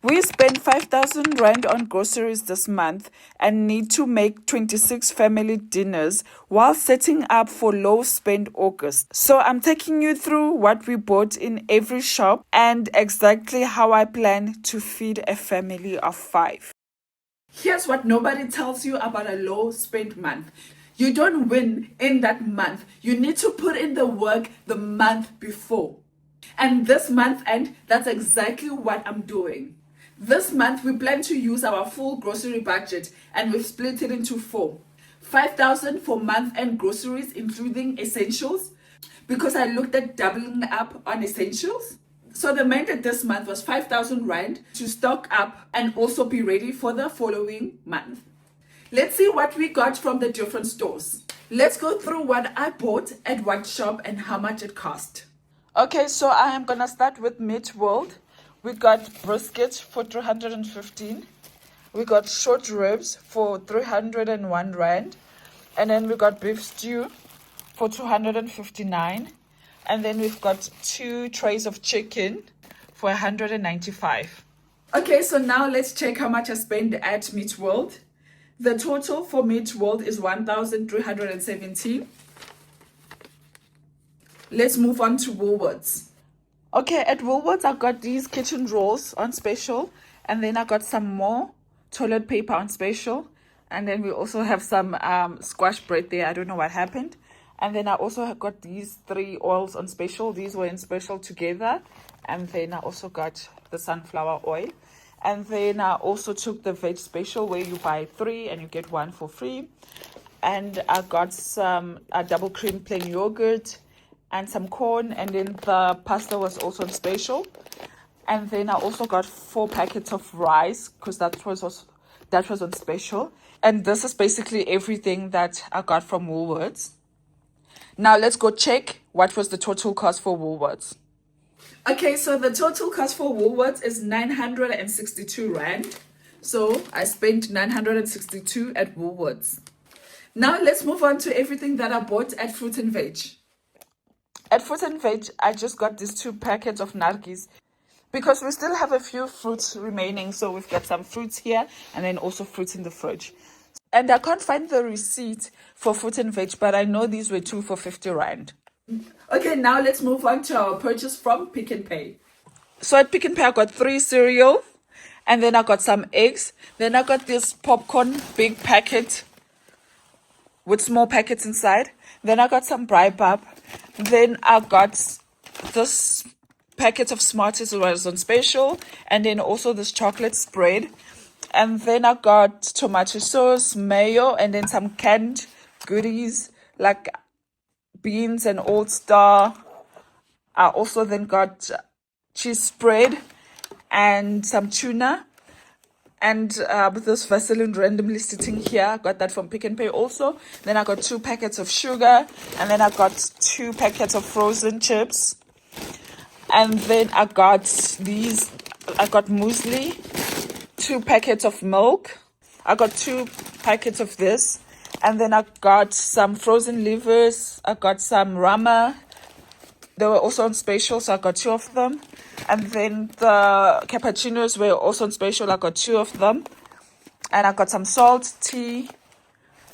We spent 5,000 Rand on groceries this month and need to make 26 family dinners while setting up for low spend August. So I'm taking you through what we bought in every shop and exactly how I plan to feed a family of 5. Here's what nobody tells you about a low spend month. You don't win in that month. You need to put in the work the month before. And this month end, that's exactly what I'm doing. This month, we plan to use our full grocery budget and we've split it into 4. 5,000 for month-end groceries, including essentials, because I looked at doubling up on essentials. So the mandate this month was 5,000 Rand to stock up and also be ready for the following month. Let's see what we got from the different stores. Let's go through what I bought at what shop and how much it cost. Okay, so I am gonna start with Meat World. We got brisket for 315. We got short ribs for 301 Rand. And then we got beef stew for 259. And then we've got 2 trays of chicken for 195. Okay, so now let's check how much I spent at Meat World. The total for Meat World is 1,317. Let's move on to Woolworths. Okay, at Woolworths, I got these kitchen rolls on special. And then I got some more toilet paper on special. And then we also have some squash bread there. I don't know what happened. And then I also got these 3 oils on special. These were in special together. And then I also got the sunflower oil. And then I also took the veg special where you buy 3 and you get 1 for free. And I got some double cream plain yogurt and some corn, and then the pasta was also on special. And then I also got 4 packets of rice because that was on special. And this is basically everything that I got from Woolworths. Now let's go check what was the total cost for Woolworths. Okay, so the total cost for Woolworths is 962 Rand. So I spent 962 at Woolworths. Now let's move on to everything that I bought at Fruit and Veg. At Fruit and Veg, I just got these 2 packets of nargis because we still have a few fruits remaining. So we've got some fruits here and then also fruits in the fridge. And I can't find the receipt for Fruit and Veg, but I know these were 2 for 50 Rand. Okay, now let's move on to our purchase from Pick n Pay. So at Pick n Pay, I got 3 cereal, and then I got some eggs. Then I got this popcorn big packet with small packets inside. Then I got some bribe up. Then I got this packet of Smarties that was on special, and then also this chocolate spread. And then I got tomato sauce, mayo, and then some canned goodies like beans and Old Star. I also then got cheese spread and some tuna. And with this Vaseline randomly sitting here, I got that from Pick n Pay also. Then I got 2 packets of sugar. And then I got 2 packets of frozen chips. And then I got muesli, 2 packets of milk. I got 2 packets of this. And then I got some frozen livers. I got some rama. They were also on special, so I got 2 of them. And then the cappuccinos were also on special. I got 2 of them. And I got some salt, tea,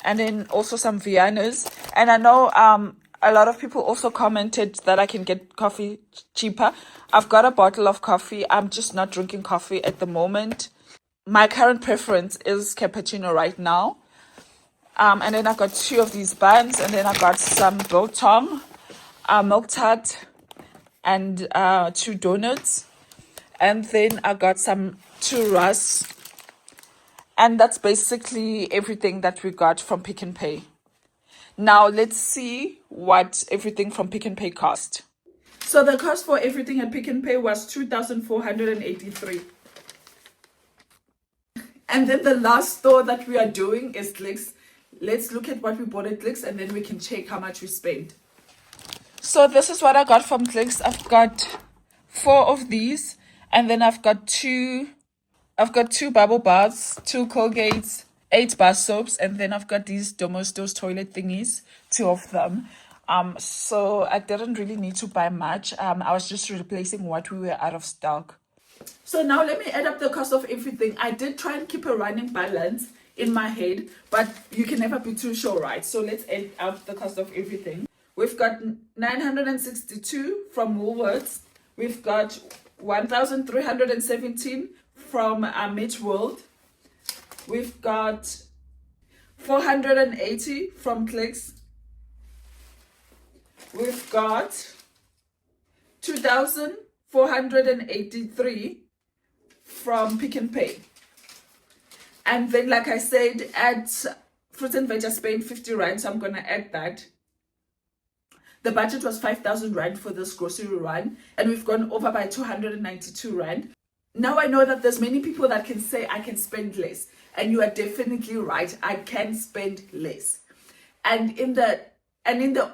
and then also some Viennas. And I know a lot of people also commented that I can get coffee cheaper. I've got a bottle of coffee. I'm just not drinking coffee at the moment. My current preference is cappuccino right now. And then I got 2 of these buns. And then I got some biltong, milk tart, and 2 donuts. And then I got some 2 rusks. And that's basically everything that we got from Pick n Pay. Now let's see what everything from Pick n Pay cost. So the cost for everything at Pick n Pay was 2,483. And then the last store that we are doing is Clicks. Let's look at what we bought at Clicks and then we can check how much we spent. So this is what I got from Clicks. I've got 4 of these, and then I've got 2 bubble baths, 2 Colgates, 8 bar soaps, and then I've got these Domestos toilet thingies, 2 of them. So I didn't really need to buy much. I was just replacing what we were out of stock. So now let me add up the cost of everything. I did try and keep a running balance in my head, but you can never be too sure, right? So let's add up the cost of everything. We've got 962 from Woolworths. We've got 1,317 from Mitch World. We've got 480 from Clicks. We've got 2,483 from Pick and Pay. And then, like I said, at fruit and veg I spent 50 rand, so I'm gonna add that. The budget was 5,000 rand for this grocery run, and we've gone over by 292 rand. Now I know that there's many people that can say I can spend less, and you are definitely right. I can spend less. And in the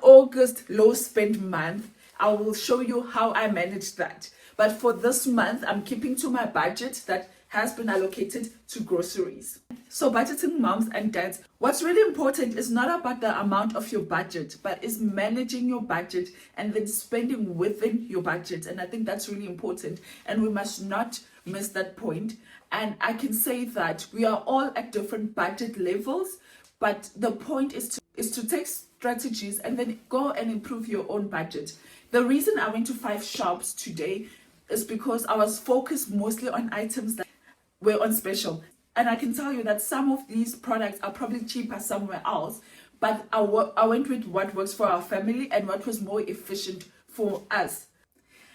August low spend month, I will show you how I manage that. But for this month, I'm keeping to my budget that has been allocated to groceries. So budgeting, moms and dads, what's really important is not about the amount of your budget, but is managing your budget and then spending within your budget. And I think that's really important, and we must not miss that point. And I can say that we are all at different budget levels, but the point is to take strategies and then go and improve your own budget. The reason I went to 5 shops today is because I was focused mostly on items that were on special. And I can tell you that some of these products are probably cheaper somewhere else, but I went with what works for our family and what was more efficient for us.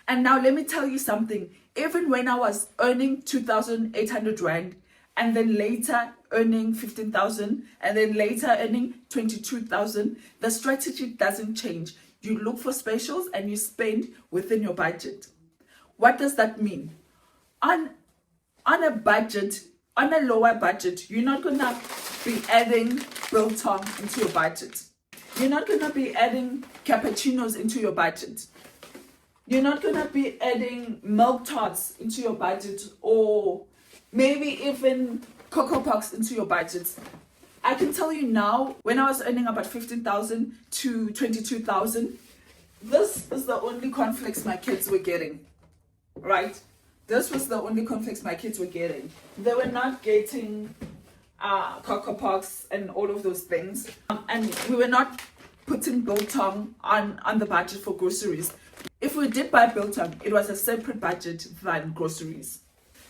And now let me tell you something. Even when I was earning 2,800 rand, and then later earning 15,000, and then later earning 22,000, the strategy doesn't change. You look for specials and you spend within your budget. What does that mean? On a budget, on a lower budget, you're not gonna be adding biltong into your budget. You're not gonna be adding cappuccinos into your budget. You're not gonna be adding milk tarts into your budget, or maybe even Cocoa Puffs into your budget. I can tell you now, when I was earning about 15,000 to 22,000, this is the only cornflakes my kids were getting, right? This was the only cornflakes my kids were getting. They were not getting Cocoa Puffs and all of those things. And we were not putting biltong on the budget for groceries. If we did buy biltong, it was a separate budget than groceries.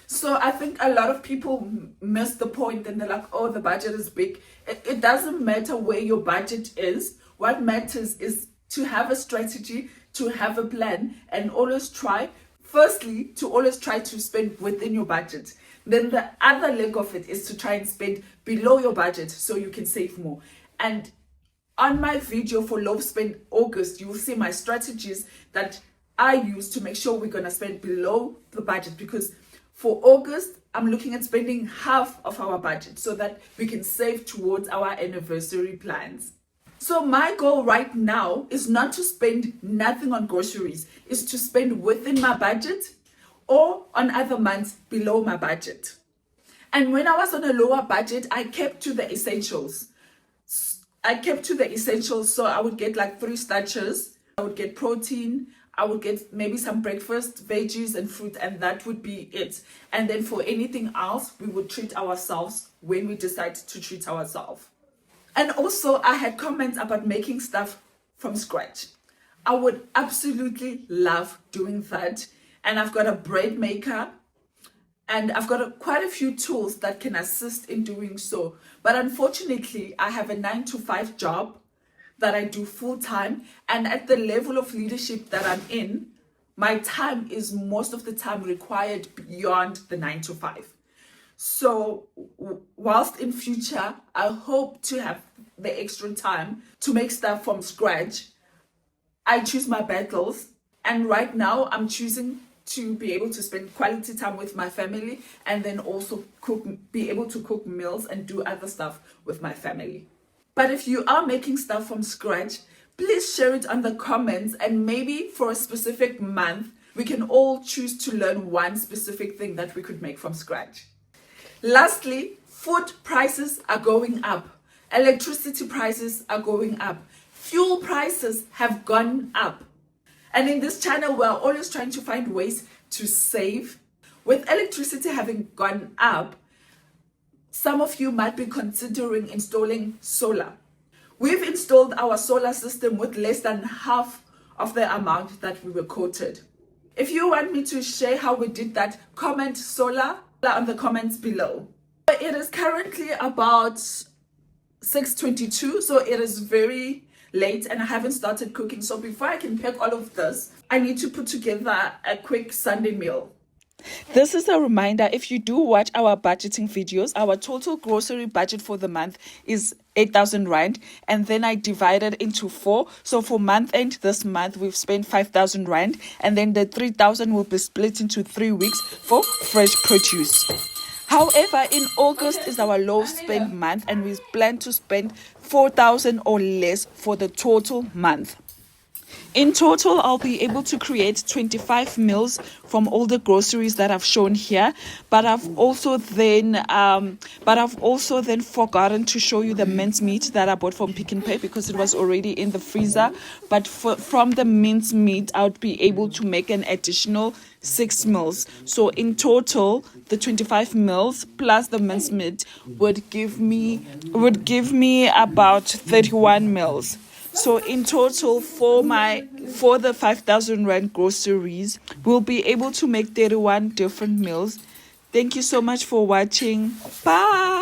So I think a lot of people miss the point and they're like, oh, the budget is big. It doesn't matter where your budget is. What matters is to have a strategy, to have a plan, and always try, firstly, to always try to spend within your budget. Then the other leg of it is to try and spend below your budget so you can save more. And on my video for Low Spend August, you will see my strategies that I use to make sure we're going to spend below the budget, because for August, I'm looking at spending half of our budget so that we can save towards our anniversary plans. So my goal right now is not to spend nothing on groceries, is to spend within my budget or on other months below my budget. And when I was on a lower budget, I kept to the essentials. So I would get like 3 starches, I would get protein, I would get maybe some breakfast, veggies and fruit, and that would be it. And then for anything else, we would treat ourselves when we decide to treat ourselves. And also, I had comments about making stuff from scratch. I would absolutely love doing that. And I've got a bread maker, and I've got quite a few tools that can assist in doing so. But unfortunately, I have a 9-to-5 job that I do full time, and at the level of leadership that I'm in, my time is most of the time required beyond the 9-to-5. So whilst in future, I hope to have the extra time to make stuff from scratch, I choose my battles. And right now I'm choosing to be able to spend quality time with my family, and then also be able to cook meals and do other stuff with my family. But if you are making stuff from scratch, please share it on the comments, and maybe for a specific month, we can all choose to learn one specific thing that we could make from scratch. Lastly, food prices are going up. Electricity prices are going up. Fuel prices have gone up. And in this channel, we're always trying to find ways to save. With electricity having gone up, some of you might be considering installing solar. We've installed our solar system with less than half of the amount that we were quoted. If you want me to share how we did that, comment solar on the comments below. It is currently about 6:22, so it is very late and I haven't started cooking. So before I can pack all of this, I need to put together a quick Sunday meal. This is a reminder, if you do watch our budgeting videos, our total grocery budget for the month is 8,000 Rand, and then I divided into 4. So for month end, this month we've spent 5,000 Rand, and then the 3,000 will be split into 3 weeks for fresh produce. However, in August is our low spend month, and we plan to spend 4,000 or less for the total month. In total, I'll be able to create 25 meals from all the groceries that I've shown here. But I've also then forgotten to show you the minced meat that I bought from Pick n Pay because it was already in the freezer. But from the minced meat, I would be able to make an additional 6 meals. So in total, the 25 meals plus the minced meat would give me about 31 meals. So in total, for the 5,000 Rand groceries, we'll be able to make 31 different meals. Thank you so much for watching. Bye.